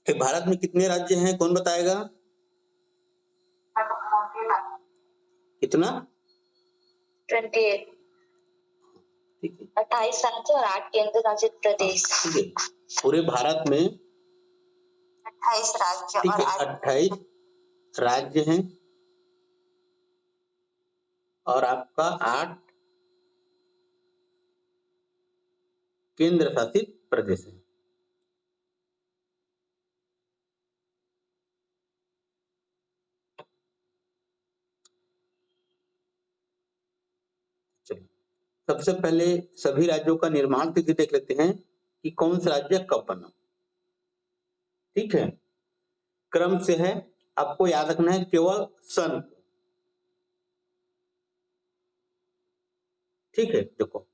कि भारत में कितने राज्य हैं, कौन बताएगा? कितना? 28। ठीक है, 28 राज्य और 8 केंद्र शासित प्रदेश। ठीक है, पूरे भारत में 28 राज्य ठीक और है 28 राज्य हैं और आपका 8 केंद्र शासित प्रदेश है। चलिए, सबसे पहले सभी राज्यों का निर्माण तिथि देख लेते हैं कि कौन सा राज्य कब बना। ठीक है, क्रम से है, आपको याद रखना है केवल सन। ठीक है, देखो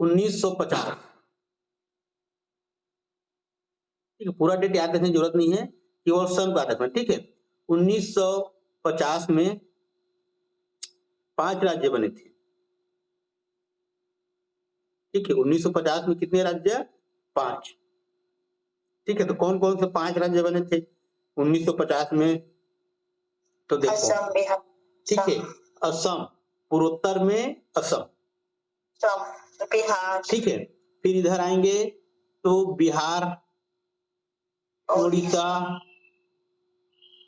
1950। ठीक है, पूरा डेट याद रखने की जरूरत नहीं है, केवल सन को याद रखना। ठीक है, 1950 में 5 राज्य बने थे। ठीक है, 1950 में कितने राज्य? 5। ठीक है, तो कौन कौन से 5 राज्य बने थे 1950 में? तो देखो, असम, बिहार। ठीक है, असम, पूर्वोत्तर में असम, बिहार। ठीक है, फिर इधर आएंगे तो बिहार, उड़ीसा,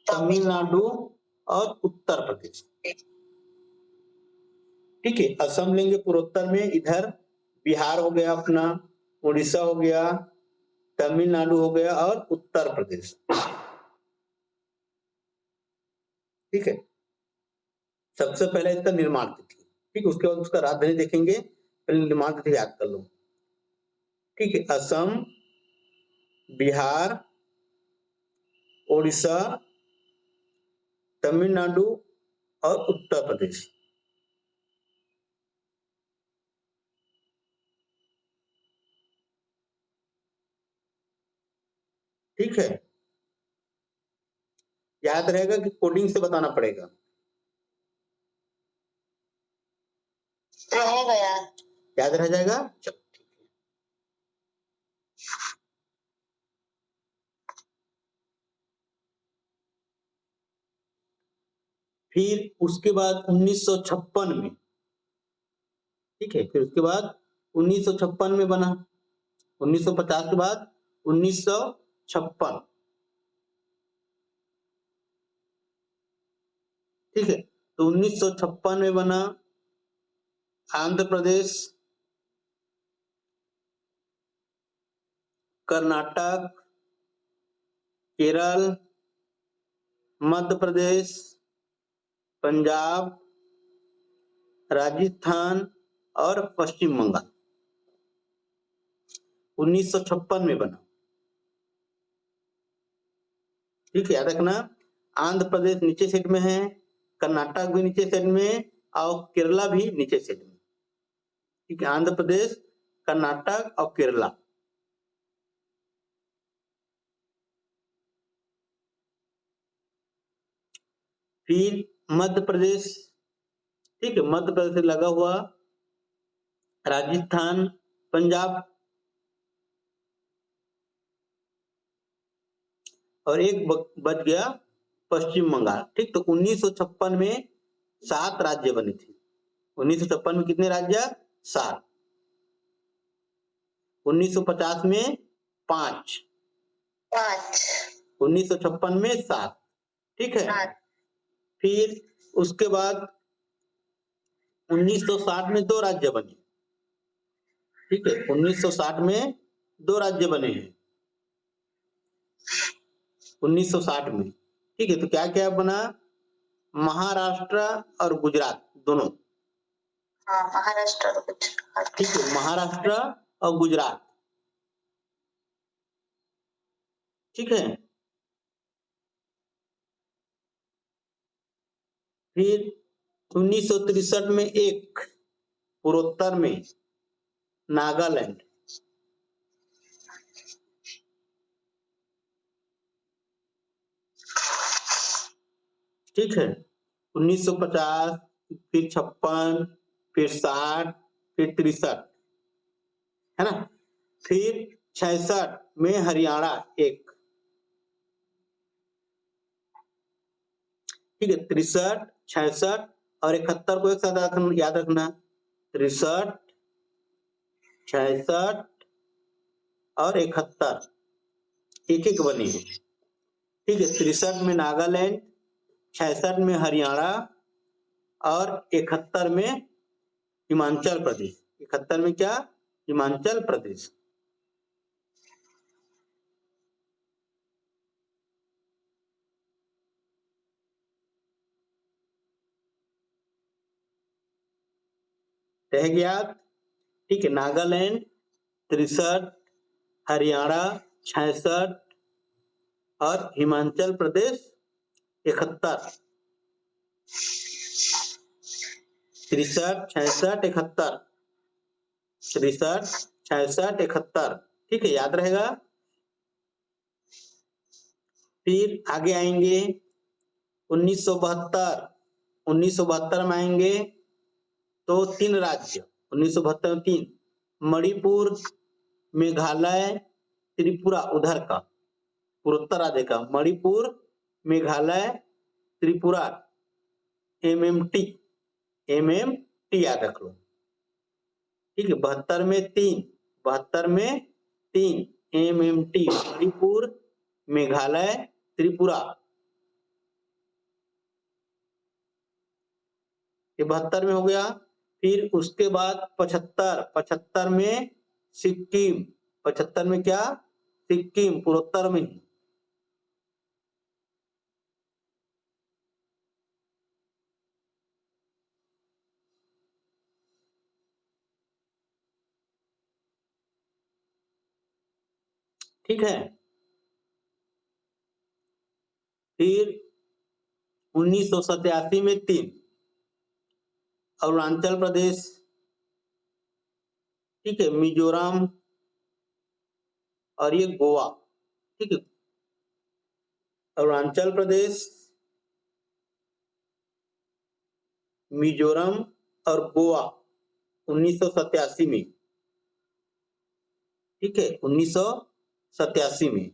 तमिलनाडु और उत्तर प्रदेश। ठीक है, असम लेंगे पूर्वोत्तर में, इधर बिहार हो गया अपना, उड़ीसा हो गया, तमिलनाडु हो गया और उत्तर प्रदेश। ठीक है, सबसे पहले इसका निर्माण तिथि। ठीक, उसके बाद उसका राजधानी देखेंगे, पहले निर्माण तिथि याद कर लो। ठीक है, असम, बिहार, उड़ीसा, तमिलनाडु और उत्तर प्रदेश। ठीक है, याद रहेगा कि कोडिंग से बताना पड़ेगा। रहेगा याद रह जाएगा। चलो ठीक है, फिर उसके बाद 1956 में, ठीक है, फिर उसके बाद 1956 में बना, 1950 के बाद 1956। ठीक है, तो 1956 में बना आंध्र प्रदेश, कर्नाटक, केरल, मध्य प्रदेश, पंजाब, राजस्थान और पश्चिम बंगाल। 1956 में बना। ठीक है, याद रखना, आंध्र प्रदेश नीचे सेट में है, कर्नाटक भी नीचे सेट में और केरला भी नीचे सेट में। ठीक है, आंध्र प्रदेश, कर्नाटक और केरला। फिर मध्य प्रदेश, ठीक है, मध्य प्रदेश से लगा हुआ राजस्थान, पंजाब और एक बच गया पश्चिम बंगाल। ठीक, तो 1956 में 7 राज्य बने थे। 1956 में कितने राज्य? 7। 1950 में 5, 1956 में 7। ठीक है, फिर उसके बाद 1960 में 2 राज्य बने। ठीक है, 1960 में 2 राज्य बने हैं 1960 में। ठीक है, तो क्या क्या बना? महाराष्ट्र और गुजरात दोनों। महाराष्ट्र और गुजरात। ठीक है, महाराष्ट्र और गुजरात। ठीक है, फिर 1963 में एक पूर्वोत्तर में नागालैंड। ठीक है, 1950, फिर 56, फिर 60, फिर 63, है ना। फिर 66 में हरियाणा 1, ठीक है। 63, 66 और 71 को एक साथ याद रखना। 63, 66 और 71 एक एक बने हैं, ठीक है। 63 में नागालैंड, 66 में हरियाणा और 71 में हिमाचल प्रदेश। 71 में क्या? हिमाचल प्रदेश। रह गया, ठीक है। नागालैंड 63, हरियाणा 66 और हिमाचल प्रदेश 71। 63, 66, 71, 63, 66, 71, ठीक है, याद रहेगा। फिर आगे आएंगे 1972। 1972 में आएंगे तो 3 राज्य, 1972 में 3, मणिपुर, मेघालय, त्रिपुरा, उधर का पूर्वोत्तर राज्य का, मणिपुर, मेघालय, त्रिपुरा, MMT याद रख लो, ठीक है। 72 में 3, 72 में 3 MMT, मणिपुर, मेघालय, त्रिपुरा, ये 72 में हो गया। फिर उसके बाद 75, 75 में सिक्किम, 75 में क्या? सिक्किम, पूर्वोत्तर में ही, ठीक है। फिर 1987 में 3 अरुणाचल प्रदेश, ठीक है, मिजोरम और ये गोवा, ठीक है। अरुणाचल प्रदेश, मिजोरम और गोवा 1987 में, ठीक है, 1987 में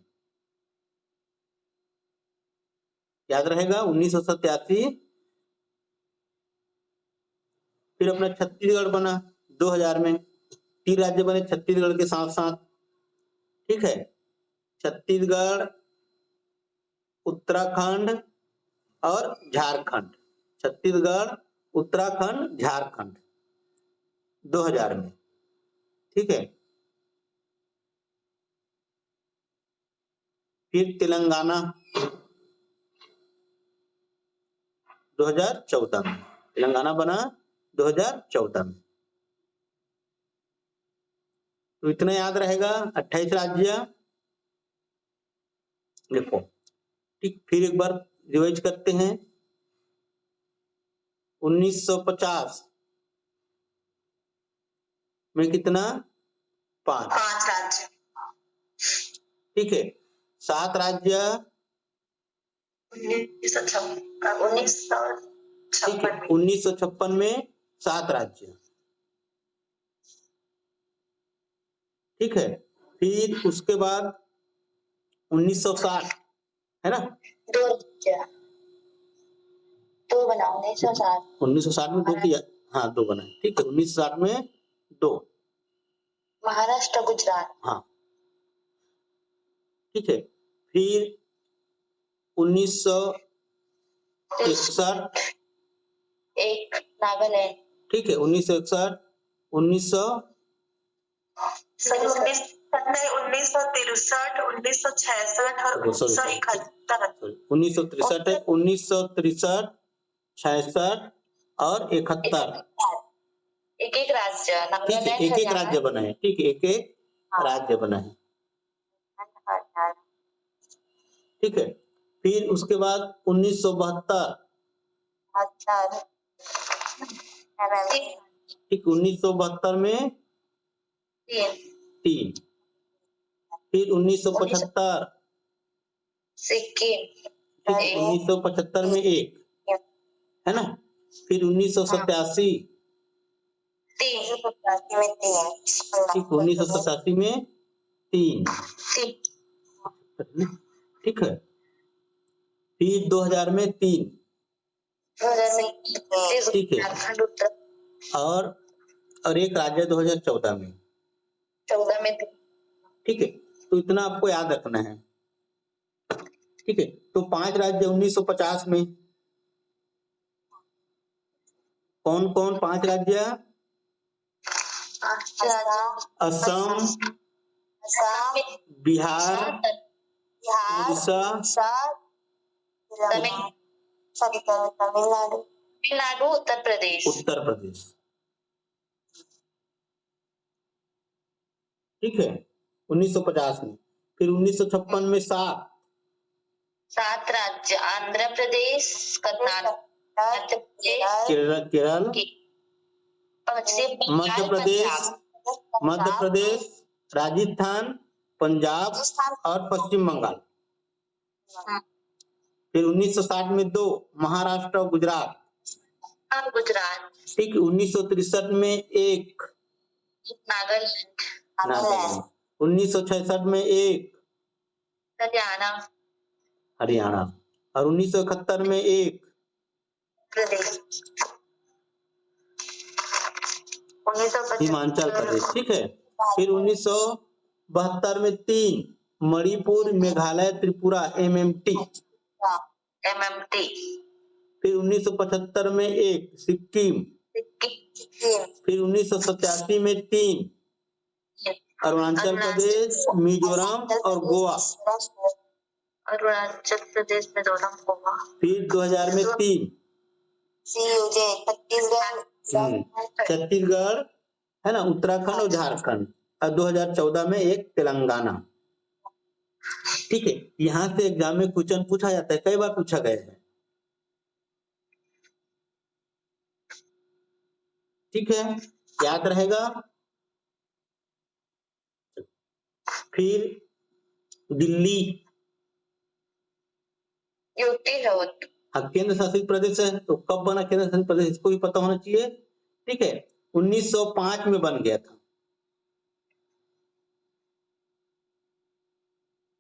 याद रहेगा 1987। फिर अपना छत्तीसगढ़ बना 2000 में, 3 राज्य बने छत्तीसगढ़ के साथ साथ, ठीक है। छत्तीसगढ़, उत्तराखंड और झारखंड, छत्तीसगढ़, उत्तराखंड, झारखंड 2000 में, ठीक है। फिर तेलंगाना 2014 में, तेलंगाना बना 2014 में। तो इतना याद रहेगा, 28 राज्य लिखो, ठीक। फिर एक बार रिवाइज करते हैं। 1950 में कितना? 5 राज्य, ठीक है। 7 राज्य, 1956 में 7 राज्य, ठीक है। फिर उसके बाद 1960 है ना, 2 बना 1960। 1960 में 2 किया, हाँ 2 बना, ठीक है। 1960 में 2, महाराष्ट्र, गुजरात, हाँ, ठीक है। फिर 1961 1 नागालैंड, ठीक है। 1961, 1963, 1963, 1966 और 1971। 1963, 66 और 71, एक एक राज्य, ठीक है, एक एक राज्य बना है, ठीक है, एक एक राज्य बना है, ठीक है। फिर उसके बाद 1972, ठीक, 1972 में 3, फिर 1975 सिक्किम, ठीक, 1975 में 1 है ना। फिर 1987, ठीक, 1987 में 3, तीन, ठीक है। फिर 2000 में 3, 2000 में ठीक है। झारखंड उत्तर और एक राज्य 2014 में, 14 में ठीक है। तो इतना आपको याद रखना है, ठीक है। तो 5 राज्य 1950 में कौन कौन 5 राज्य? असम, बिहार, उड़ीसा, तमिलनाडु, उत्तर प्रदेश, ठीक है, 1950 में। फिर 1956 में 7 राज्य आंध्र प्रदेश, कर्नाटक, केरल, मध्य प्रदेश, राजस्थान, पंजाब और पश्चिम बंगाल। फिर 1960 में 2 महाराष्ट्र और गुजरात, ठीक। 1963 में 1 नागालैंड, 1966 में 1 हरियाणा और 1971 में 1 हिमाचल प्रदेश, ठीक है। फिर 1972 में 3 मणिपुर, मेघालय, त्रिपुरा, MMT। फिर 1975 में 1 सिक्किम। फिर 1987 में 3 अरुणाचल प्रदेश, मिजोरम और गोवा। फिर 2000 में 3 छत्तीसगढ़, है ना, उत्तराखंड और झारखंड। और 2014 में 1 तेलंगाना, ठीक है। यहाँ से एग्जाम में क्वेश्चन पूछा जाता है, कई बार पूछा गया है, ठीक है, याद रहेगा। फिर दिल्ली यूटी है, केंद्र शासित प्रदेश है। तो कब बना केंद्र शासित प्रदेश, इसको भी पता होना चाहिए, ठीक है। 1905 में बन गया था,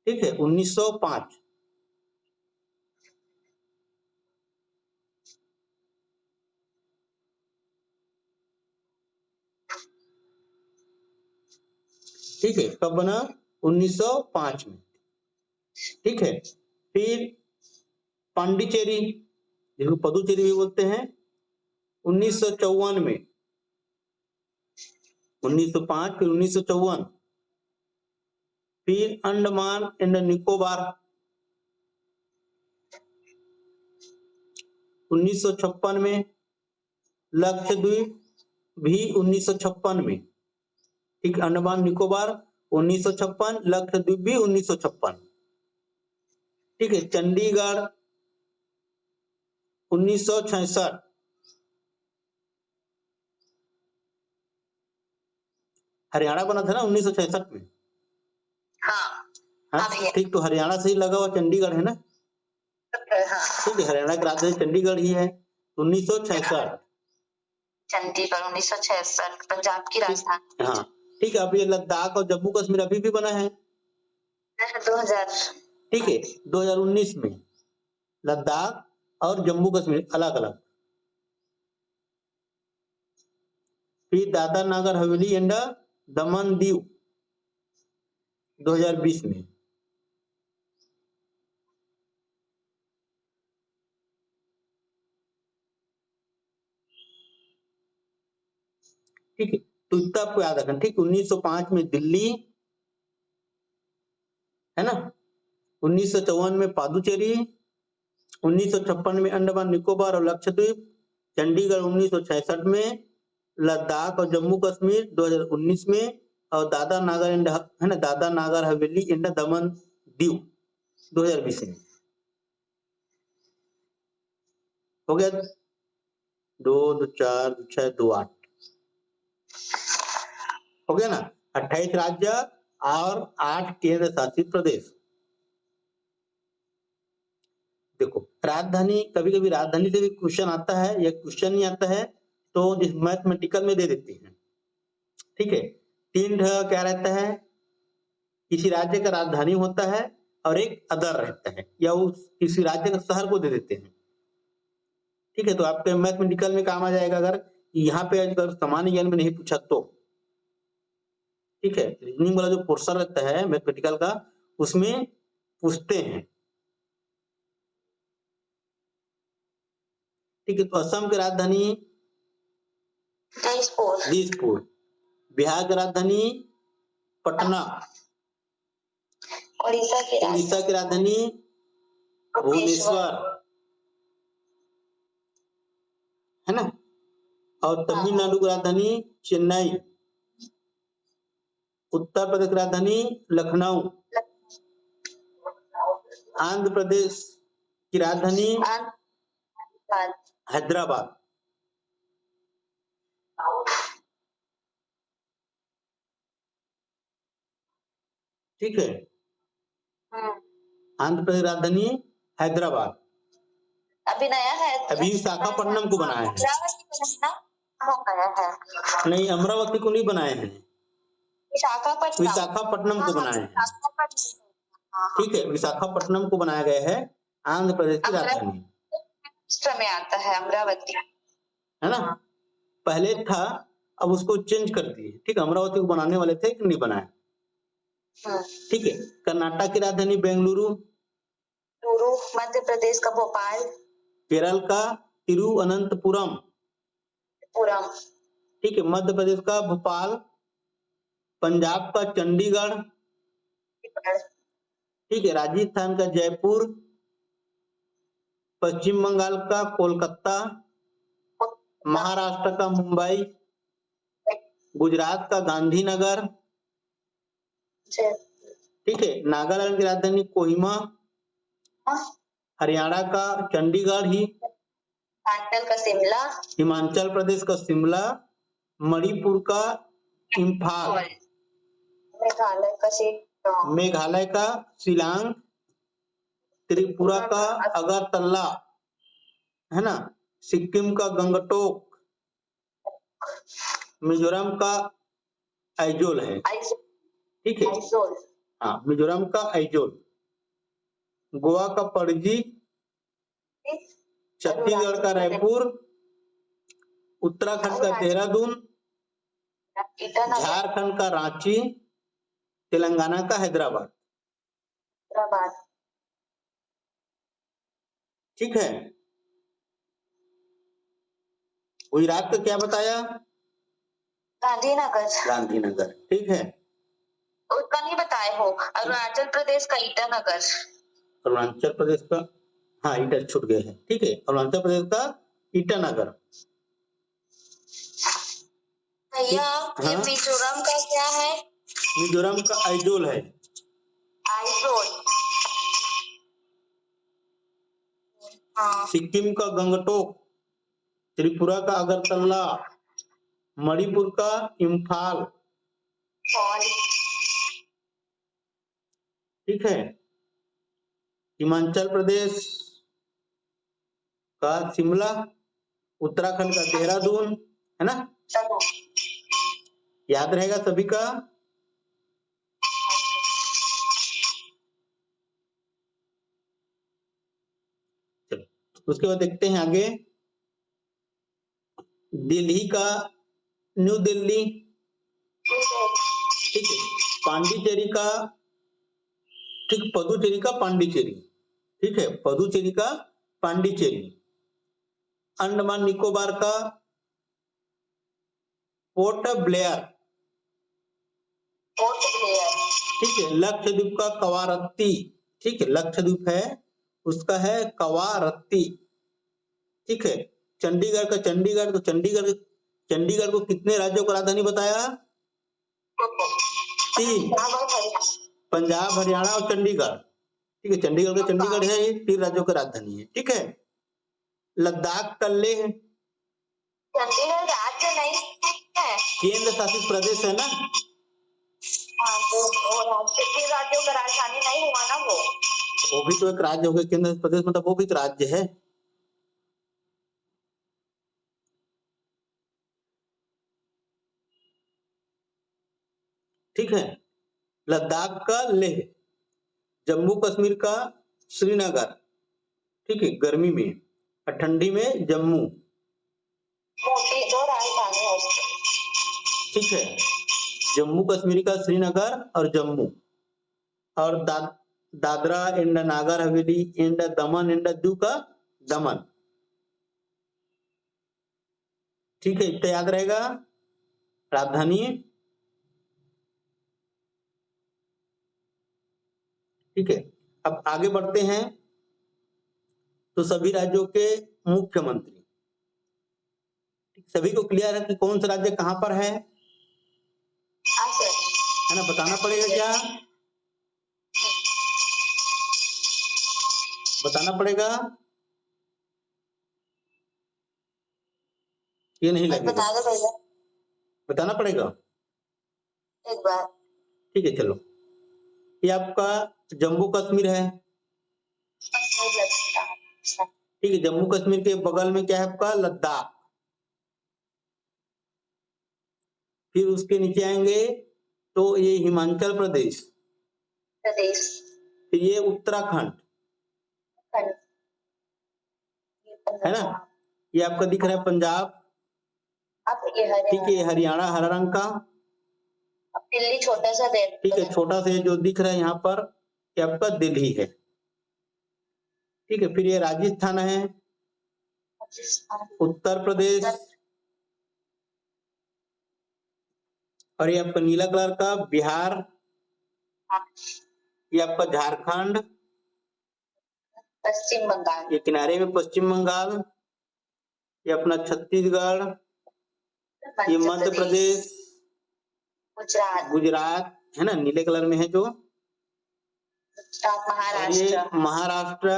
ठीक है, 1905। ठीक है, कब बना? 1905 में, ठीक है। फिर पांडिचेरी, जिसको पदुचेरी भी बोलते हैं, 1954 में, 1905 फिर 1954। फिर अंडमान एंड निकोबार 1956 में, लक्षद्वीप भी 1956 में, ठीक। अंडमान निकोबार 1956, लक्षद्वीप भी 1956, ठीक है। चंडीगढ़ 1966, हरियाणा बना था ना 1966 में, हाँ, ठीक। तो हरियाणा से ही लगा हुआ चंडीगढ़ है ना, ठीक है। हरियाणा की राजधानी चंडीगढ़ ही है। 1966 चंडीगढ़ 1966 पंजाब की राजधानी, हाँ, ठीक है। अब ये लद्दाख और जम्मू कश्मीर अभी भी बना है, 2000, ठीक है। 2019 में लद्दाख और जम्मू कश्मीर अलग अलग। फिर दादर नागर हवेली एंड दमन दीव 2020 में, ठीक है। तो इतना आपको याद रखना, ठीक। 1905 में दिल्ली, है ना, 1954 में पादुचेरी, 1956 में अंडमान निकोबार और लक्षद्वीप, चंडीगढ़ 1966 में, लद्दाख और जम्मू कश्मीर 2019 में, और दादर नागर एंड, है ना, दादर नागर हवेली एंड दमन दीव 2020 में। हो गया? 2 2 4 6 2 8 हो गया ना। 28 राज्य और 8 केंद्र शासित प्रदेश। देखो, राजधानी, कभी कभी राजधानी से भी क्वेश्चन आता है या क्वेश्चन नहीं आता है तो जिस मैथमेटिकल में दे देते हैं, ठीक है। 3 क्या रहता है? किसी राज्य का राजधानी होता है और एक अदर रहता है, या उस किसी राज्य का शहर को दे देते हैं। ठीक है, तो आपके मैथमेटिकल में काम आ जाएगा अगर यहाँ पे अगर सामान्य ज्ञान में नहीं पूछा तो। ठीक है, रीजनिंग वाला जो पोर्शन रहता है मैथमेटिकल का, उसमें पूछते हैं। ठीक है, तो असम की राजधानी दिसपुर, बिहार की राजधानी पटना, उड़ीसा की राजधानी भुवनेश्वर, है ना, और तमिलनाडु की राजधानी चेन्नई, उत्तर प्रदेश की राजधानी लखनऊ, आंध्र प्रदेश की राजधानी हैदराबाद। ठीक है, आंध्र प्रदेश राजधानी हैदराबाद। अभी नया है, अभी विशाखापट्टनम को बनाया है, नहीं अमरावती को नहीं बनाए हैं, विशाखापट्टनम को बनाए हैं। ठीक है, विशाखापट्टनम को बनाया गया है आंध्र प्रदेश की राजधानी में आता है अमरावती, है ना। पहले था, अब उसको चेंज कर दिए। ठीक है, अमरावती को बनाने वाले थे कि नहीं बनाए। ठीक है, कर्नाटक की राजधानी बेंगलुरु, मध्य प्रदेश का भोपाल, केरल का तिरुवनंतपुरम, ठीक है, मध्य प्रदेश का भोपाल, पंजाब का चंडीगढ़, ठीक है, राजस्थान का जयपुर, पश्चिम बंगाल का कोलकाता, महाराष्ट्र का मुंबई, गुजरात का गांधीनगर, ठीक है, नागालैंड की राजधानी कोहिमा, हरियाणा का चंडीगढ़ ही, हिमाचल प्रदेश का शिमला, मणिपुर का इम्फाल, मेघालय का शिलांग, त्रिपुरा का अगरतला, है ना, सिक्किम का गंगटोक, मिजोरम का आइजोल है। ठीक है, हाँ, मिजोरम का आइजोल, गोवा का पणजी, छत्तीसगढ़ का रायपुर, उत्तराखंड का देहरादून, झारखंड का रांची, तेलंगाना का हैदराबाद। ठीक है, गुजरात का क्या बताया? गांधीनगर। ठीक है, उसका नहीं बताए हो। अरुणाचल प्रदेश का ईटानगर, अरुणाचल प्रदेश का, हाँ ईटा छूट गए हैं। ठीक है, अरुणाचल प्रदेश का ईटानगर। भैया हाँ? ये मिजोरम का क्या है? मिजोरम का आइजोल है। आइजोल, हाँ। सिक्किम का गंगटोक, त्रिपुरा का अगरतला, मणिपुर का इम्फाल। ठीक है, हिमाचल प्रदेश का शिमला, उत्तराखंड का देहरादून, है ना। याद रहेगा सभी का। उसके बाद देखते हैं आगे, दिल्ली का न्यू दिल्ली, ठीक है, पांडिचेरी का, ठीक, पुदुचेरी का पांडिचेरी, ठीक है, पुदुचेरी का पांडिचेरी, अंडमान निकोबार का पोर्ट ब्लेयर, ठीक है, लक्षद्वीप का कवारत्ती, ठीक है, लक्षद्वीप है उसका है कवारत्ती। ठीक है, चंडीगढ़ का चंडीगढ़, तो चंडीगढ़ को कितने राज्यों का राजधानी बताया? 3, पंजाब, हरियाणा और चंडीगढ़। ठीक है, चंडीगढ़ का चंडीगढ़ है, 3 राज्यों का राजधानी है। ठीक है, लद्दाख का लेह, चंडीगढ़ राज्य नहीं है, केंद्र शासित प्रदेश है ना। हाँ, तो राज्यों का राजधानी नहीं हुआ ना वो भी तो एक राज्य हो गया, केंद्र शासित प्रदेश मतलब वो भी तो राज्य है। ठीक है, लद्दाख का लेह, जम्मू कश्मीर का श्रीनगर, ठीक है, गर्मी में, और ठंडी में जम्मू, मोटी जो राजधानी है उसकी। ठीक है, जम्मू कश्मीर का श्रीनगर और जम्मू, और Dadra and Nagar Haveli and Daman and Diu का दमन, ठीक है, इतना याद रहेगा। राजधानी, ठीक है। अब आगे बढ़ते हैं, तो सभी राज्यों के मुख्यमंत्री, सभी को क्लियर है कि कौन सा राज्य कहां पर है हाँ सर। ना, बताना पड़ेगा क्या, बताना पड़ेगा, ये नहीं लगेगा, बता दो भैया बताना पड़ेगा, एक बार। ठीक है, चलो, ये आपका जम्मू कश्मीर है, ठीक है, जम्मू कश्मीर के बगल में क्या है आपका, लद्दाख, फिर उसके नीचे आएंगे तो ये हिमाचल प्रदेश, फिर ये उत्तराखंड, है ना, ये आपका दिख रहा है पंजाब, ठीक है, हरियाणा हरा रंग का, दिल्ली छोटा सा दे, ठीक है, छोटा सा जो दिख रहा है यहाँ पर, ये आपका दिल्ली है, ठीक है, फिर ये राजस्थान है, उत्तर प्रदेश, और ये आपका नीला कलर का बिहार, ये आपका झारखंड, पश्चिम बंगाल, ये किनारे में पश्चिम बंगाल, ये अपना छत्तीसगढ़, ये मध्य प्रदेश, गुजरात है ना, नीले कलर में है जो, और ये महाराष्ट्र,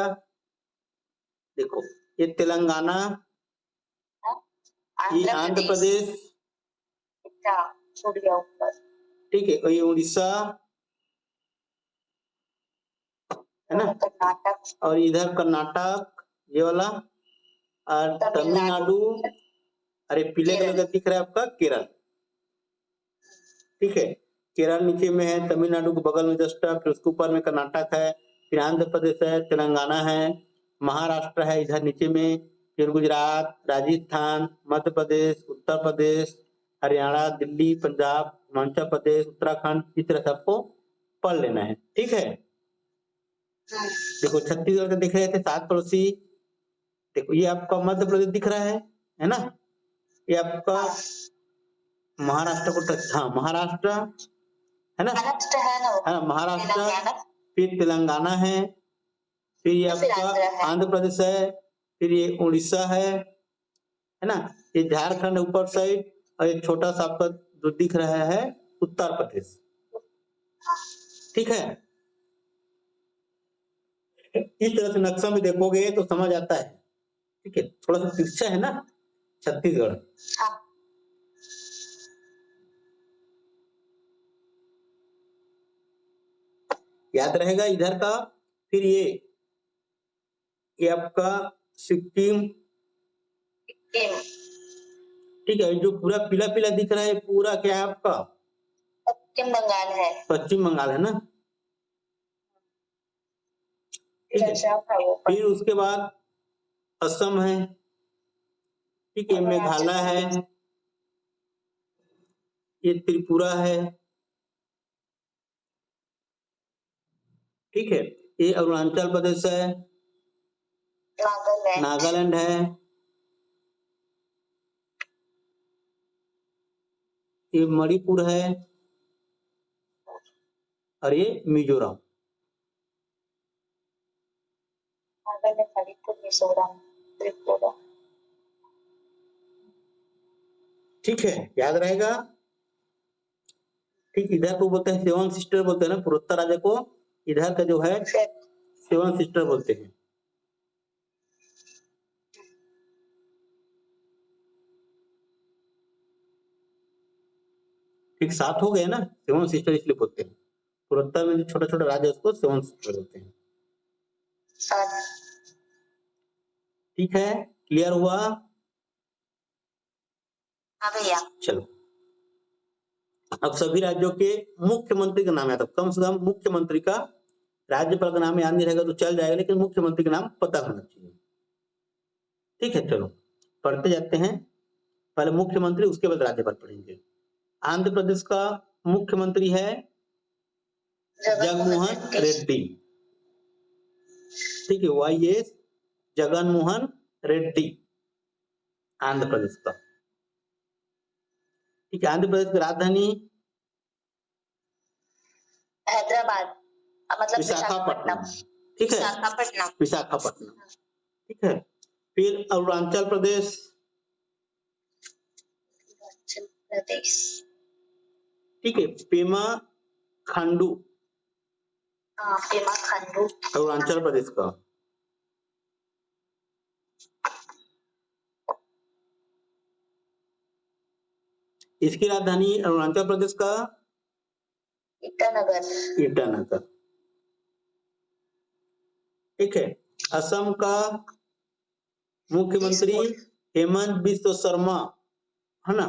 देखो ये तेलंगाना, ये आंध्र प्रदेश, ठीक है, और ये उड़ीसा, है ना, और इधर कर्नाटक ये वाला, और तमिलनाडु, अरे पीले कलर का दिख रहा है आपका केरल, ठीक है, केरल नीचे में है, तमिलनाडु के बगल में जस्ट, फिर उसके ऊपर में कर्नाटक है, फिर आंध्र प्रदेश है, तेलंगाना है, महाराष्ट्र है इधर नीचे में, फिर गुजरात, राजस्थान, मध्य प्रदेश, उत्तर प्रदेश, हरियाणा, दिल्ली, पंजाब, हिमाचल प्रदेश, उत्तराखंड, इस तरह से आपको पढ़ लेना है, ठीक है। देखो छत्तीसगढ़ का दिख रहे थे 7 पड़ोसी, देखो ये आपका मध्य प्रदेश दिख रहा है ना, ये आपका महाराष्ट्र को टच, हाँ महाराष्ट्र है ना, महाराष्ट्र, फिर तेलंगाना है, फिर ये आपका आंध्र प्रदेश है, फिर ये उड़ीसा है ना, ये झारखंड ऊपर साइड, और ये छोटा सा आपका जो दिख रहा है उत्तर प्रदेश, ठीक है। इस तरह से नक्शा में देखोगे तो समझ आता है, ठीक है, थोड़ा सा तिरछा है ना छत्तीसगढ़, याद रहेगा इधर का। फिर ये आपका सिक्किम, ठीक है, जो पूरा पीला पीला दिख रहा है पूरा क्या है आपका, पश्चिम बंगाल है, पश्चिम बंगाल है ना, ठीक है, फिर उसके बाद असम है, ठीक है, मेघालय है, ये त्रिपुरा है, ठीक है, ये अरुणाचल प्रदेश है, नागालैंड है, ये मणिपुर है, और ये मिजोरम, ठीक है, याद रहेगा, ठीक, इधर को बोलते हैं सेवन सिस्टर बोलते हैं ना, पूर्वोत्तर राज्य को, इधर का जो है सेवन सिस्टर बोलते हैं, ठीक, 7 हो गए ना, सेवन सिस्टर इसलिए बोलते हैं, पूर्वोत्तर में जो छोटा छोटा राज्य उसको सेवन सिस्टर बोलते हैं, ठीक है, क्लियर हुआ, हाँ भैया, चलो अब सभी राज्यों के मुख्यमंत्री का नाम याद रखो, कम से कम मुख्यमंत्री का, राज्यपाल का नाम याद नहीं रहेगा तो चल जाएगा, लेकिन मुख्यमंत्री का नाम पता होना चाहिए। ठीक है, चलो पढ़ते जाते हैं। पहले मुख्यमंत्री, उसके बाद राज्यपाल पढ़ेंगे। आंध्र प्रदेश का मुख्यमंत्री है जगनमोहन रेड्डी। ठीक है, वाईएस जगनमोहन रेड्डी आंध्र प्रदेश का। ठीक है, आंध्र प्रदेश की राजधानी हैदराबाद, मतलब विशाखापट्टनम। ठीक है, विशाखापट्टनम। विशाखापट्टनम। ठीक है, फिर अरुणाचल प्रदेश, अरुणाचल प्रदेश। ठीक है, पेमा खांडू पेमा खांडू अरुणाचल प्रदेश का। इसकी राजधानी अरुणाचल प्रदेश का ईटानगर। ईटानगर। ठीक है, असम का मुख्यमंत्री हेमंत बिस्व शर्मा, है ना।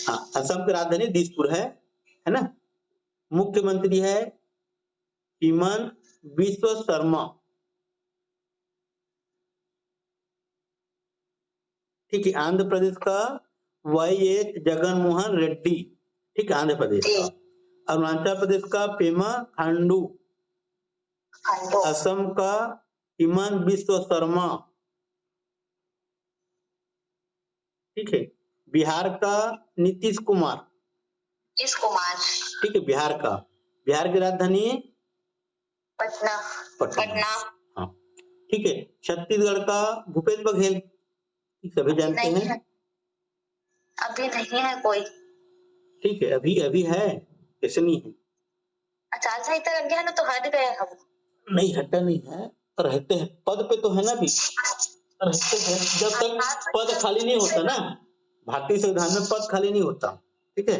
हाँ, असम की राजधानी दिसपुर है ना। मुख्यमंत्री है हेमंत बिस्व शर्मा। ठीक है, आंध्र प्रदेश का वाईएस जगनमोहन रेड्डी। ठीक है, आंध्र प्रदेश का। अरुणाचल प्रदेश का पेमा खांडू। असम का हेमंत बिस्व शर्मा। ठीक है, बिहार का नीतीश कुमार। ठीक है, बिहार का, बिहार की राजधानी पटना। पटना। हाँ, ठीक है, छत्तीसगढ़ का भूपेश बघेल, सभी जानते हैं। अभी नहीं है कोई। ठीक है, अभी अभी है, कैसे नहीं है। आचार संहिता लग गया है ना, तो हट गए हम। नहीं, हटा नहीं है, रहते हैं पद पे तो है ना, भी रहते हैं जब तक पद खाली नहीं होता ना। भारतीय संविधान में पद खाली नहीं होता। ठीक है,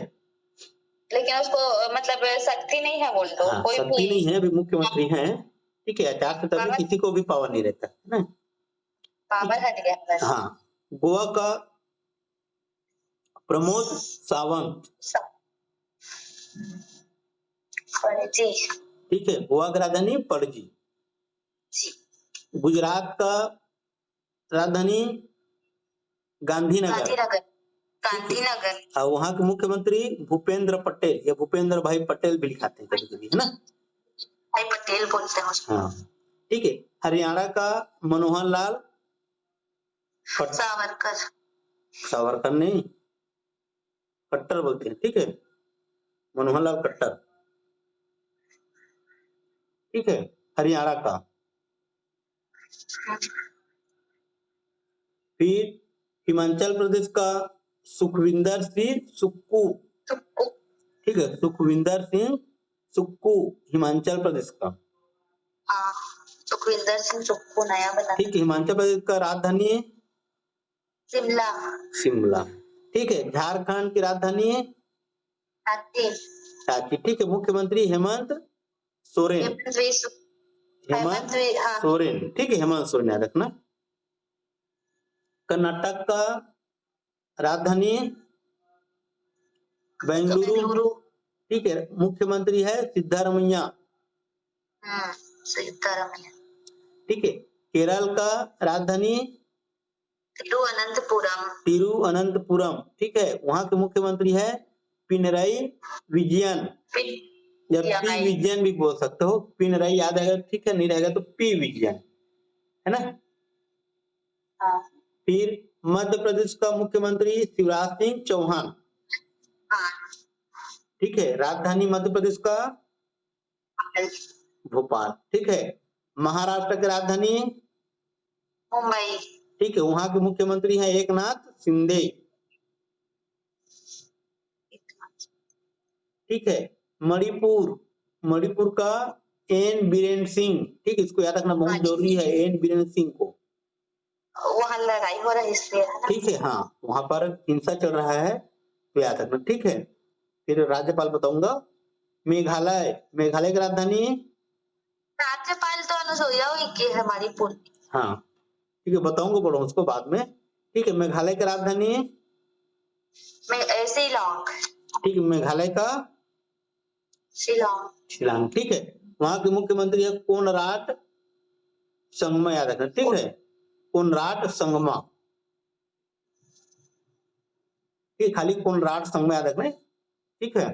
लेकिन उसको मतलब शक्ति नहीं है, बोल दो। कोई शक्ति नहीं है, अभी मुख्यमंत्री हैं। ठीक है, आचार संहिता में किसी को भी पावर नहीं रहता है ना, पावर हट गया। हाँ, गोवा का प्रमोद सावंत। पणजी। ठीक है, गोवा की राजधानी पणजी। गुजरात का राजधानी गांधीनगर। गांधीनगर। और वहां के मुख्यमंत्री भूपेंद्र पटेल, या भूपेंद्र भाई पटेल भी लिखाते हैं कभी कभी, है ना। भाई पटेल बोलते हैं उसको। हाँ, ठीक है, हरियाणा का मनोहर लाल सावरकर। सावरकर नहीं, खट्टर बोलते हैं। ठीक है, मनोहर लाल खट्टर। ठीक है, हरियाणा का। फिर हिमाचल प्रदेश का सुखविंदर सिंह सुक्कू। ठीक है, सुखविंदर सिंह सुक्कू हिमाचल प्रदेश का। सुखविंदर सिंह सुक्कू नया बना। ठीक है, हिमाचल प्रदेश का राजधानी शिमला। शिमला। ठीक है, झारखंड की राजधानी रांची। ठीक है, मुख्यमंत्री हेमंत सोरेन। हेमंत सोरेन। ठीक है, हेमंत सोरेन याद रखना। कर्नाटक का राजधानी बेंगलुरु। ठीक है, मुख्यमंत्री है सिद्धारमैया। ठीक है, केरल का राजधानी तिरुवनंतपुरम। ठीक है, वहां के मुख्यमंत्री है पिनराई विजयन, या पी विजयन भी बोल सकते हो। पिनराई याद आएगा, ठीक है, नहीं रहेगा तो पी विजयन, है ना। फिर मध्य प्रदेश का मुख्यमंत्री शिवराज सिंह चौहान। ठीक है, राजधानी मध्य प्रदेश का भोपाल। ठीक है, महाराष्ट्र की राजधानी मुंबई। ठीक है, वहां के मुख्यमंत्री हैं एकनाथ शिंदे। ठीक है, मणिपुर का एन बीरेन सिंह। ठीक है, इसको याद रखना बहुत जरूरी है, एन बीरेन सिंह को। वहां लड़ाई हो रही है। ठीक है, हाँ, वहां पर हिंसा चल रहा है, तो याद रखना। ठीक है, फिर राज्यपाल बताऊंगा। मेघालय की राजधानी राज्यपाल तो अनुसुईया की है हमारी पूरी। हाँ, ठीक है, बताऊंगा, पढ़ो उसको बाद में। ठीक है, मेघालय की राजधानी शिलोंग। ठीक है, मेघालय का शिलोंग। शिलांग। ठीक है, वहां के मुख्यमंत्री है कोनराड संगमा, याद रखना। ठीक है, कोनराड संगमा। ठीक, खाली कोनराड संगमा याद रखना। ठीक है,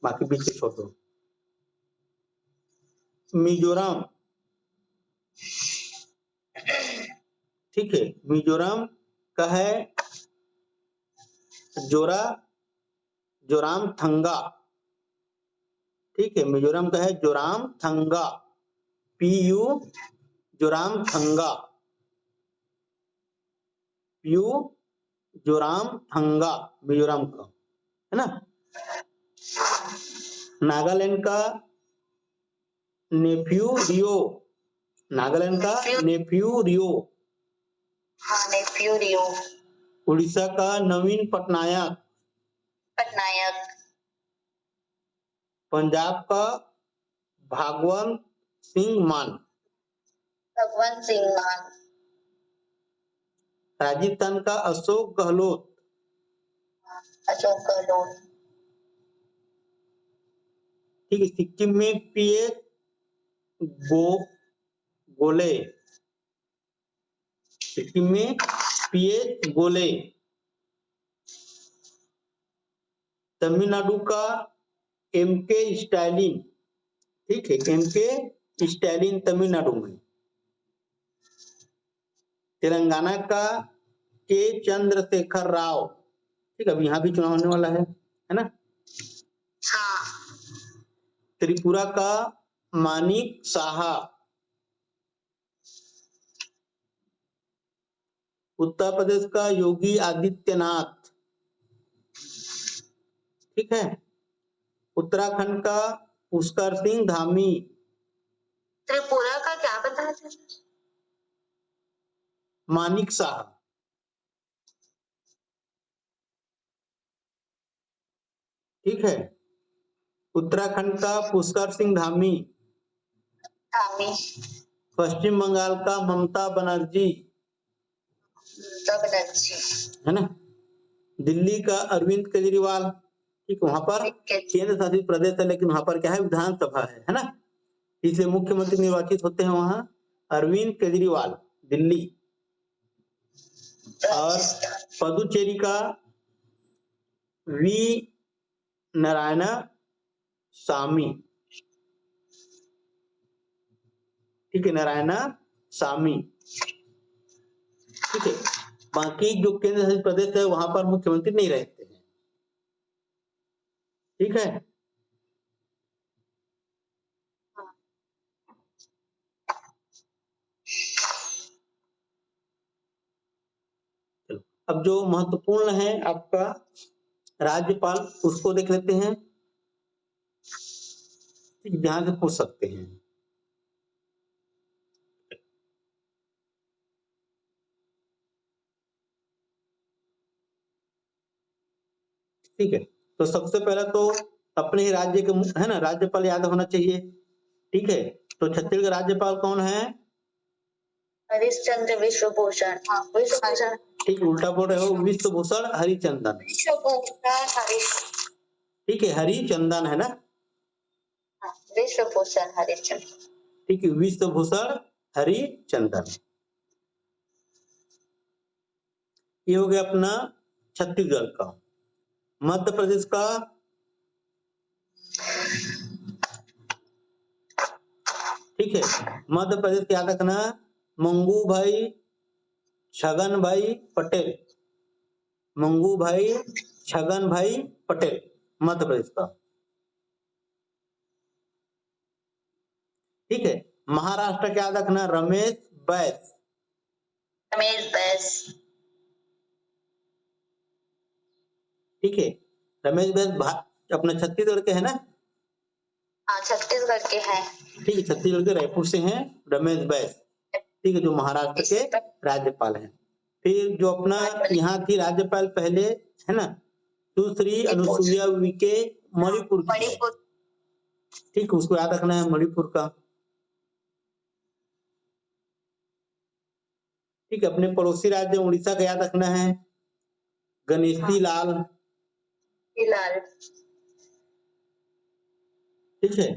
बाकी बीच के छोड़ दो। मिजोरम। ठीक है, मिजोरम का है जोराम थंगा। ठीक है, मिजोरम का है जोराम थंगा, PU जोराम थंगा, PU जोराम थंगा मिजोरम का, है ना। नागालैंड का नेफ्यू रियो, नागालैंड का नेफ्यू रियो। हाँ, नेफ्यू रियो। उड़ीसा का नवीन पटनायक। पंजाब का भगवंत सिंह मान। राजस्थान का अशोक गहलोत। ठीक है, सिक्किम में PS गोले, सिक्किम में PS गोले। तमिलनाडु का MK स्टालिन। ठीक है, MK स्टालिन तमिलनाडु में। तेलंगाना का K चंद्रशेखर राव। ठीक है, अब यहाँ भी चुनाव होने वाला है ना। हाँ। त्रिपुरा का मानिक साहा। उत्तर प्रदेश का योगी आदित्यनाथ। ठीक है, उत्तराखंड का पुष्कर सिंह धामी। त्रिपुरा का क्या बताया था? मानिक साहा। ठीक है, उत्तराखंड का पुष्कर सिंह धामी। पश्चिम बंगाल का ममता बनर्जी, है ना। दिल्ली का अरविंद केजरीवाल। ठीक, वहां पर केंद्र शासित प्रदेश है, लेकिन वहां पर क्या है, विधानसभा है ना, इसलिए मुख्यमंत्री निर्वाचित होते हैं वहां अरविंद केजरीवाल, दिल्ली। और पुदुचेरी का वी नारायण सामी। ठीक है, नारायण सामी। ठीक है, बाकी जो केंद्र शासित प्रदेश है वहां पर मुख्यमंत्री नहीं रहते हैं। ठीक है, अब जो महत्वपूर्ण है आपका राज्यपाल, उसको देख लेते हैं। ध्यान से पूछ सकते हैं। ठीक है, तो सबसे पहला तो अपने ही राज्य के है ना राज्यपाल याद होना चाहिए। ठीक है, तो छत्तीसगढ़ राज्यपाल कौन है? हरिश्चंद्र विश्वभूषण। ठीक, उल्टा बोल रहे हो, विश्वभूषण हरिचंदन। ठीक है, हरिचंदन है ना। विश्वभूषण हरिचंदन। ठीक है, विश्वभूषण हरिचंदन। ये हो गया अपना छत्तीसगढ़ का। मध्य प्रदेश का ठीक है, मध्य प्रदेश क्या रखना, मंगू भाई छगन भाई पटेल, मंगू भाई छगन भाई पटेल, मध्य प्रदेश का। ठीक है, महाराष्ट्र क्या रखना, रमेश बैस। ठीक है, रमेश बैस अपना छत्तीसगढ़ के है ना। हाँ, छत्तीसगढ़ के हैं। ठीक है, छत्तीसगढ़ के रायपुर से हैं रमेश बैस। ठीक है, जो महाराष्ट्र के राज्यपाल हैं। फिर जो अपना यहाँ की राज्यपाल पहले है ना, सुश्री अनुसुईया उइके मणिपुर की। ठीक, उसको याद रखना है, मणिपुर का। ठीक है, अपने पड़ोसी राज्य उड़ीसा का याद रखना है, गणेशी लाल, हिलाल, ठीक है।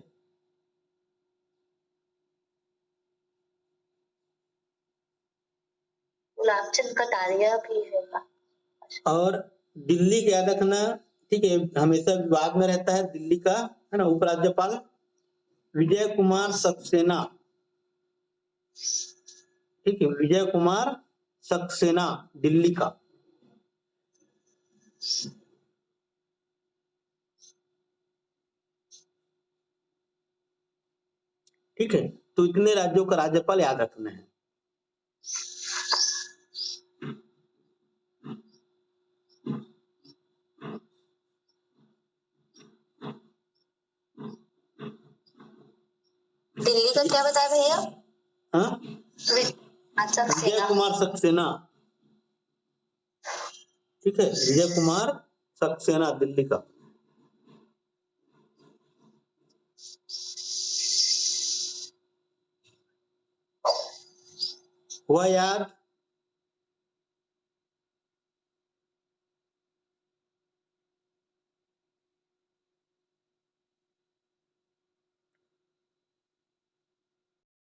गुलाब चंद कटारिया भी है। और दिल्ली का याद रखना, ठीक है, हमेशा विवाद में रहता है दिल्ली का, है ना। उपराज्यपाल विजय कुमार सक्सेना, ठीक है, विजय कुमार सक्सेना दिल्ली का। ठीक है, तो इतने राज्यों का राज्यपाल याद रखना है। दिल्ली का क्या बताया भैया? हाँ, अच्छा, विजय कुमार सक्सेना, ठीक है, विजय कुमार सक्सेना दिल्ली का। हुआ याद?